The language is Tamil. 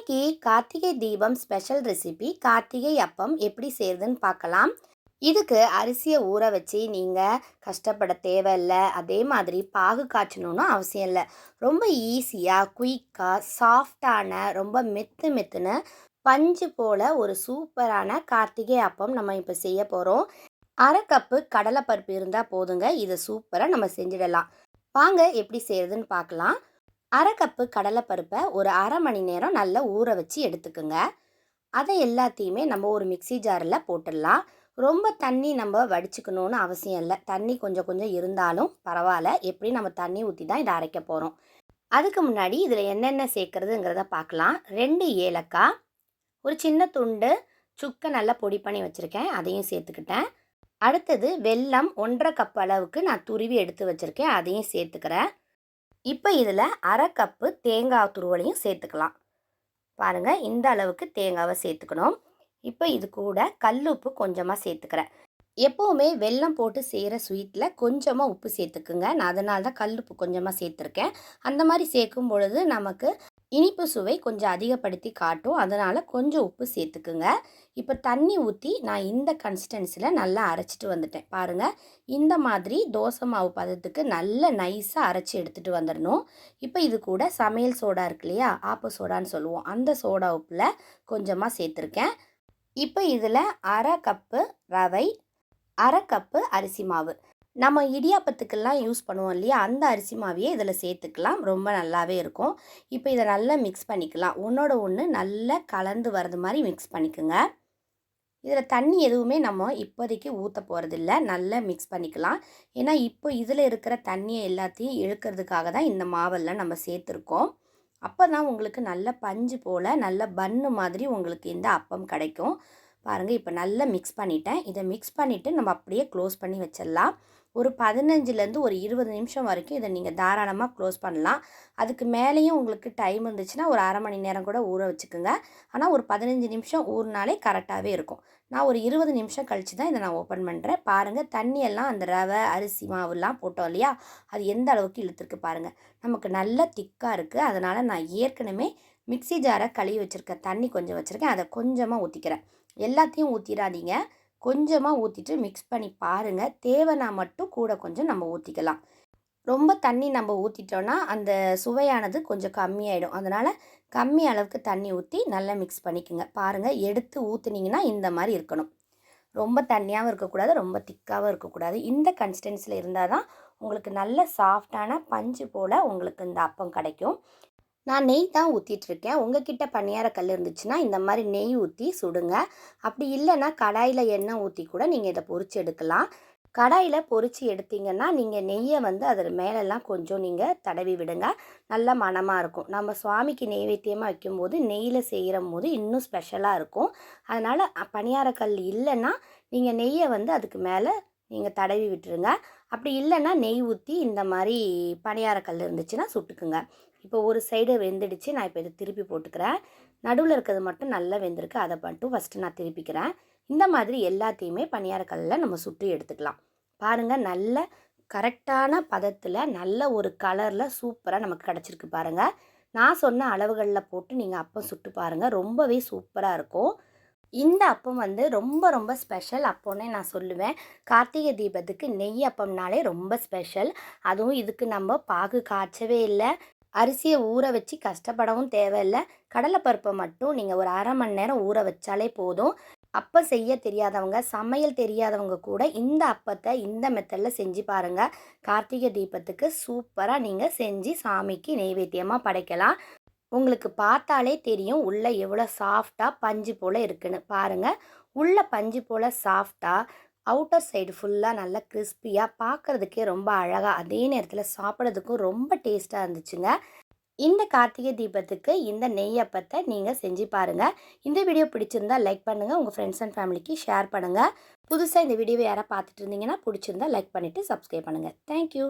இன்னைக்கு கார்த்திகை தீபம் ஸ்பெஷல் ரெசிபி கார்த்திகை அப்பம் எப்படி செய்யறதுன்னு பார்க்கலாம். இதுக்கு அரிசியை ஊற வச்சு நீங்கள் கஷ்டப்பட தேவையில்லை. அதே மாதிரி பாகு காய்ச்சணும்னு அவசியம் இல்லை. ரொம்ப ஈஸியாக குயிக்காக சாஃப்டான ரொம்ப மெத்து மெத்துன்னு பஞ்சு போல் ஒரு சூப்பரான கார்த்திகை அப்பம் நம்ம இப்போ செய்ய போகிறோம். அரை கப்பு கடலைப்பருப்பு இருந்தால் போதுங்க. இதை சூப்பராக நம்ம செஞ்சிடலாம். வாங்க எப்படி செய்யறதுன்னு பார்க்கலாம். அரை கப்பு கடலைப்பருப்பை ஒரு அரை மணி நேரம் நல்லா ஊற வச்சு எடுத்துக்கோங்க. அதை எல்லாத்தையுமே நம்ம ஒரு மிக்ஸி ஜாரில் போட்டுடலாம். ரொம்ப தண்ணி நம்ம வடிச்சுக்கணுன்னு அவசியம் இல்லை. தண்ணி கொஞ்சம் கொஞ்சம் இருந்தாலும் பரவாயில்ல. எப்படி நம்ம தண்ணி ஊற்றி தான் இதை அரைக்க போகிறோம். அதுக்கு முன்னாடி இதில் என்னென்ன சேர்க்குறதுங்கிறத பார்க்கலாம். 2 ஏலக்காய், ஒரு சின்ன துண்டு சுக்கை நல்லா பொடி பண்ணி வச்சுருக்கேன், அதையும் சேர்த்துக்கிட்டேன். அடுத்தது வெல்லம் 1.5 கப் அளவுக்கு நான் துருவி எடுத்து வச்சுருக்கேன், அதையும் சேர்த்துக்கிறேன். இப்போ இதில் அரை கப்பு தேங்காய் துருவலையும் சேர்த்துக்கலாம். பாருங்கள், இந்த அளவுக்கு தேங்காவை சேர்த்துக்கணும். இப்போ இது கூட கல்லுப்பு கொஞ்சமாக சேர்த்துக்கிறேன். எப்போவுமே வெல்லம் போட்டு செய்கிற ஸ்வீட்டில் கொஞ்சமாக உப்பு சேர்த்துக்குங்க. நான் அதனால தான் கல்லுப்பு கொஞ்சமாக சேர்த்துருக்கேன். அந்த மாதிரி சேர்க்கும் பொழுது நமக்கு இனிப்பு சுவை கொஞ்சம் அதிகப்படுத்தி காட்டும். அதனால் கொஞ்சம் உப்பு சேர்த்துக்குங்க. இப்போ தண்ணி ஊற்றி நான் இந்த கன்சிஸ்டன்சியில் நல்லா அரைச்சிட்டு வந்துட்டேன். பாருங்கள், இந்த மாதிரி தோசை மாவு பதத்துக்கு நல்ல நைஸாக அரைச்சி எடுத்துகிட்டு வந்துடணும். இப்போ இது கூட சமையல் சோடா இருக்கு இல்லையா, ஆப்ப சோடான்னு சொல்லுவோம், அந்த சோடா உப்பில் கொஞ்சமாக சேர்த்துருக்கேன். இப்போ இதில் அரை கப்பு ரவை, அரை கப்பு அரிசி மாவு, நம்ம இடியாப்பத்துக்கெல்லாம் யூஸ் பண்ணுவோம் இல்லையா, அந்த அரிசி மாவையே இதில் சேர்த்துக்கலாம். ரொம்ப நல்லாவே இருக்கும். இப்போ இதை நல்லா மிக்ஸ் பண்ணிக்கலாம். ஒன்றோட ஒன்று நல்லா கலந்து வர்றது மாதிரி மிக்ஸ் பண்ணிக்கோங்க. இதில் தண்ணி எதுவுமே நம்ம இப்போதைக்கு ஊற்ற போகிறதில்ல. நல்லா மிக்ஸ் பண்ணிக்கலாம். ஏன்னா இப்போ இதில் இருக்கிற தண்ணியை எல்லாத்தையும் இழுக்கிறதுக்காக தான் இந்த மாவெல்லாம் நம்ம சேர்த்துருக்கோம். அப்போ தான் உங்களுக்கு நல்ல பஞ்சு போல் நல்ல பன்னு மாதிரி உங்களுக்கு இந்த அப்பம் கிடைக்கும். பாருங்கள், இப்போ நல்லா மிக்ஸ் பண்ணிட்டேன். இதை மிக்ஸ் பண்ணிவிட்டு நம்ம அப்படியே க்ளோஸ் பண்ணி வச்சிடலாம். ஒரு 15லேருந்து ஒரு 20 நிமிஷம் வரைக்கும் இதை நீங்கள் தாராளமாக க்ளோஸ் பண்ணலாம். அதுக்கு மேலேயும் உங்களுக்கு டைம் இருந்துச்சுன்னா ஒரு அரை மணி நேரம் கூட ஊற வச்சுக்கோங்க. ஆனால் ஒரு 15 நிமிஷம் ஊறினாலே கரெக்டாகவே இருக்கும். நான் ஒரு 20 நிமிஷம் கழித்து தான் இதை நான் ஓப்பன் பண்ணுறேன். பாருங்கள், தண்ணியெல்லாம் அந்த ரவை அரிசி மாவுலாம் போட்டோம் இல்லையா, அது எந்த அளவுக்கு இழுத்துருக்கு பாருங்கள். நமக்கு நல்ல திக்காக இருக்குது. அதனால் நான் ஏற்கனவே மிக்ஸி ஜாரை கழுவி வச்சுருக்க தண்ணி கொஞ்சம் வச்சுருக்கேன், அதை கொஞ்சமாக ஊற்றிக்கிறேன். எல்லாத்தையும் ஊற்றிடாதீங்க, கொஞ்சமாக ஊற்றிட்டு மிக்ஸ் பண்ணி பாருங்கள். தேவைன்னா மட்டும் கூட கொஞ்சம் நம்ம ஊற்றிக்கலாம். ரொம்ப தண்ணி நம்ம ஊற்றிட்டோன்னா அந்த சுவையானது கொஞ்சம் கம்மியாயிடும். அதனால் கம்மி அளவுக்கு தண்ணி ஊற்றி நல்லா மிக்ஸ் பண்ணிக்கோங்க. பாருங்கள், எடுத்து ஊற்றுனீங்கன்னா இந்த மாதிரி இருக்கணும். ரொம்ப தண்ணியாகவும் இருக்கக்கூடாது, ரொம்ப திக்காகவும் இருக்கக்கூடாது. இந்த கன்சிஸ்டன்சியில் இருந்தால் தான் உங்களுக்கு நல்ல சாஃப்டான பஞ்சு போல் உங்களுக்கு இந்த அப்பம் கிடைக்கும். நான் நெய் தான் ஊற்றிட்டுருக்கேன். உங்ககிட்ட பணியாரக்கல் இருந்துச்சுன்னா இந்த மாதிரி நெய் ஊற்றி சுடுங்க. அப்படி இல்லைன்னா கடாயில் எண்ணெய் ஊற்றி கூட நீங்கள் இதை பொரித்து எடுக்கலாம். கடாயில் பொரித்து எடுத்திங்கன்னா நீங்கள் நெய்யை அதில் மேலெல்லாம் கொஞ்சம் நீங்கள் தடவி விடுங்க. நல்ல மணமாக இருக்கும். நம்ம சுவாமிக்கு நெய்வேத்தியமாக வைக்கும்போது நெய்யில் செய்கிற போது இன்னும் ஸ்பெஷலாக இருக்கும். அதனால் பணியாரக்கல் இல்லைன்னா நீங்கள் நெய்யை அதுக்கு மேலே நீங்கள் தடவி விட்டுருங்க. அப்படி இல்லைன்னா நெய் ஊற்றி இந்த மாதிரி பணியாரக்கல் இருந்துச்சுன்னா சுட்டுக்குங்க. இப்போ ஒரு சைடு வெந்துடுச்சு. நான் இப்போ இதை திருப்பி போட்டுக்கிறேன். நடுவில் இருக்கிறது மட்டும் நல்லா வெந்திருக்கு, அதை மட்டும் ஃபஸ்ட்டு நான் திருப்பிக்கிறேன். இந்த மாதிரி எல்லாத்தையுமே பணியாரக்கல்லில் நம்ம சுட்டு எடுத்துக்கலாம். பாருங்கள், நல்ல கரெக்டான பதத்தில் நல்ல ஒரு கலரில் சூப்பராக நமக்கு கிடச்சிருக்கு பாருங்கள். நான் சொன்ன அளவுகளில் போட்டு நீங்கள் அப்பம் சுட்டு பாருங்கள், ரொம்பவே சூப்பராக இருக்கும். இந்த அப்பம் ரொம்ப ரொம்ப ஸ்பெஷல் அப்போன்னே நான் சொல்லுவேன். கார்த்திகை தீபத்துக்கு நெய் அப்பம்னாலே ரொம்ப ஸ்பெஷல். அதுவும் இதுக்கு நம்ம பாகு காய்ச்சவே இல்லை, அரிசியை ஊற வச்சு கஷ்டப்படவும் தேவையில்லை. கடலைப்பருப்பை மட்டும் நீங்கள் ஒரு அரை மணி நேரம் ஊற வச்சாலே போதும். அப்பம் செய்ய தெரியாதவங்க, சமையல் தெரியாதவங்க கூட இந்த அப்பத்தை இந்த மெத்தடில் செஞ்சு பாருங்கள். கார்த்திகை தீபத்துக்கு சூப்பராக நீங்கள் செஞ்சு சாமிக்கு நெய்வேத்தியமாக படைக்கலாம். உங்களுக்கு பார்த்தாலே தெரியும் உள்ளே எவ்வளோ சாஃப்டாக பஞ்சு போல் இருக்குன்னு. பாருங்கள், உள்ளே பஞ்சு போல் சாஃப்டாக, அவுட்டர் சைடு ஃபுல்லாக நல்லா கிறிஸ்பியாக, பார்க்குறதுக்கே ரொம்ப அழகாக, அதே நேரத்தில் சாப்பிட்றதுக்கும் ரொம்ப டேஸ்ட்டாக இருந்துச்சுங்க. இந்த கார்த்திகை தீபத்துக்கு இந்த நெய் அப்பத்தை நீங்கள் செஞ்சு பாருங்கள். இந்த வீடியோ பிடிச்சிருந்தா லைக் பண்ணுங்கள், உங்கள் ஃப்ரெண்ட்ஸ் அண்ட் ஃபேமிலிக்கு ஷேர் பண்ணுங்கள். புதுசாக இந்த வீடியோவை யாராவது பார்த்துட்டு இருந்தீங்கன்னா பிடிச்சிருந்தா லைக் பண்ணிவிட்டு சப்ஸ்கிரைப் பண்ணுங்கள். தேங்க்யூ.